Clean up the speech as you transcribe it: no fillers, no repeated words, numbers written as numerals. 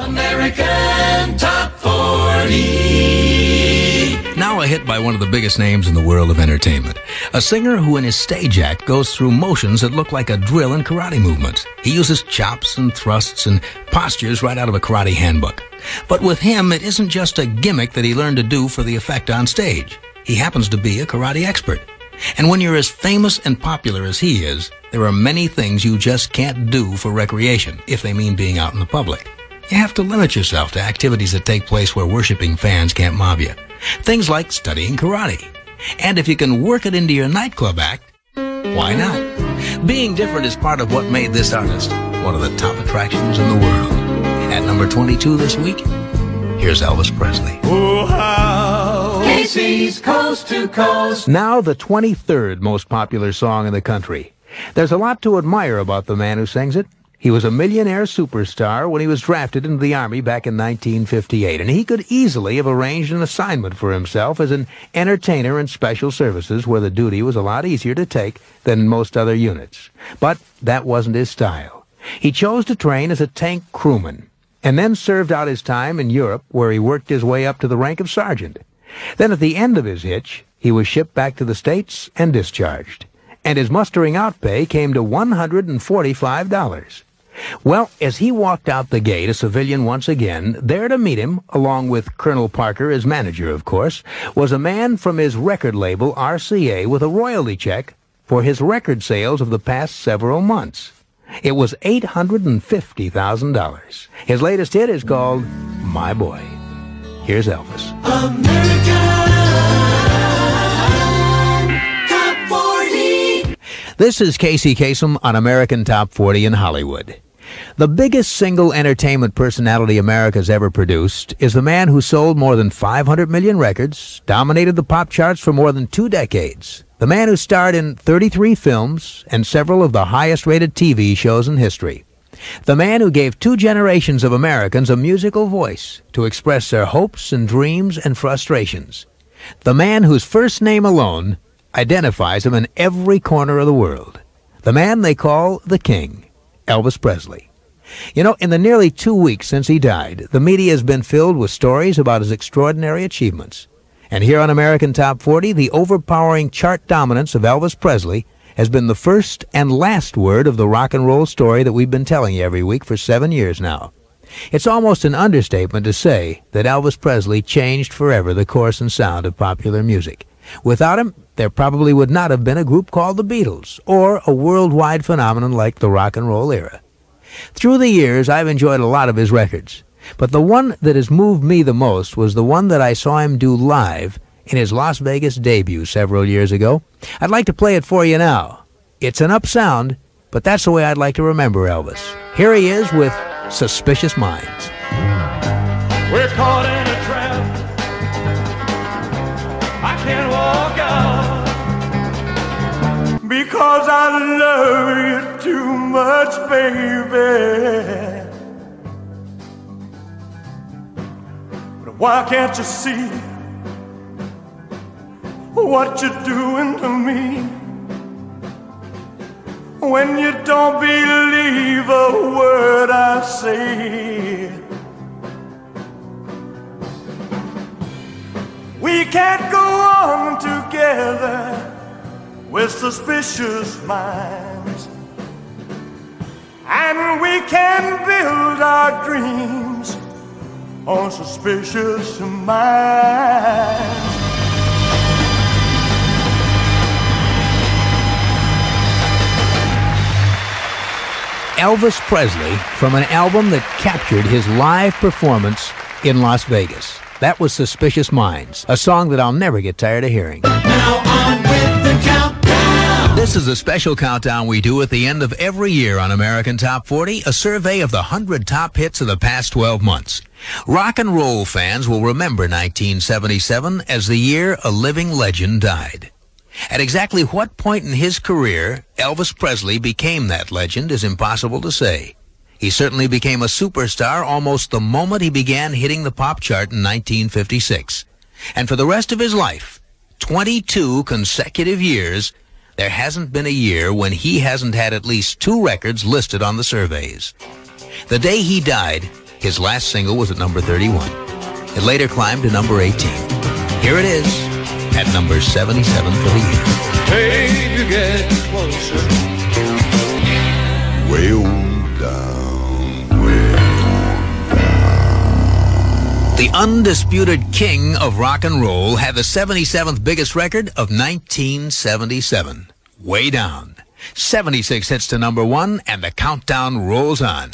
American Top 40. Now a hit by one of the biggest names in the world of entertainment. A singer who in his stage act goes through motions that look like a drill in karate movements. He uses chops and thrusts and postures right out of a karate handbook. But with him, it isn't just a gimmick that he learned to do for the effect on stage. He happens to be a karate expert. And when you're as famous and popular as he is, there are many things you just can't do for recreation, if they mean being out in the public. You have to limit yourself to activities that take place where worshiping fans can't mob you. Things like studying karate. And if you can work it into your nightclub act, why not? Being different is part of what made this artist one of the top attractions in the world. At number 22 this week, here's Elvis Presley. Oh, how Casey's Coast to Coast. Now the 23rd most popular song in the country. There's a lot to admire about the man who sings it. He was a millionaire superstar when he was drafted into the Army back in 1958, and he could easily have arranged an assignment for himself as an entertainer in special services where the duty was a lot easier to take than in most other units. But that wasn't his style. He chose to train as a tank crewman, and then served out his time in Europe where he worked his way up to the rank of sergeant. Then at the end of his hitch, he was shipped back to the States and discharged, and his mustering out pay came to $145. Well, as he walked out the gate, a civilian once again, there to meet him, along with Colonel Parker, his manager, of course, was a man from his record label, RCA, with a royalty check for his record sales of the past several months. It was $850,000. His latest hit is called My Boy. Here's Elvis. American Top 40. This is Casey Kasem on American Top 40 in Hollywood. The biggest single entertainment personality America's ever produced is the man who sold more than 500 million records, dominated the pop charts for more than 2 decades, the man who starred in 33 films and several of the highest-rated TV shows in history, the man who gave 2 generations of Americans a musical voice to express their hopes and dreams and frustrations, the man whose first name alone identifies him in every corner of the world, the man they call the King, Elvis Presley. You know, in the nearly 2 weeks since he died, the media has been filled with stories about his extraordinary achievements. And here on American Top 40, the overpowering chart dominance of Elvis Presley has been the first and last word of the rock and roll story that we've been telling you every week for 7 years now. It's almost an understatement to say that Elvis Presley changed forever the course and sound of popular music. Without him, there probably would not have been a group called the Beatles, or a worldwide phenomenon like the rock and roll era. Through the years, I've enjoyed a lot of his records, but the one that has moved me the most was the one that I saw him do live in his Las Vegas debut several years ago. I'd like to play it for you now. It's an up sound, but that's the way I'd like to remember Elvis. Here he is with Suspicious Minds. We're caught in a trap. I can't walk out because I love you too much, baby. But why can't you see what you're doing to me when you don't believe a word I say? We can't go on together with suspicious minds, and we can build our dreams on suspicious minds. Elvis Presley from an album that captured his live performance in Las Vegas. That was Suspicious Minds, a song that I'll never get tired of hearing. Now on with the countdown. This is a special countdown we do at the end of every year on American Top 40, a survey of the 100 top hits of the past 12 months. Rock and roll fans will remember 1977 as the year a living legend died. At exactly what point in his career Elvis Presley became that legend is impossible to say. He certainly became a superstar almost the moment he began hitting the pop chart in 1956. And for the rest of his life, 22 consecutive years, there hasn't been a year when he hasn't had at least 2 records listed on the surveys. The day he died, His last single was at number 31. It later climbed to number 18. Here it is, at number 77 for the year. Hey, you get closer. Way on down, way on down. The undisputed king of rock and roll had the 77th biggest record of 1977. Way Down. 76 hits to number 1, and the countdown rolls on.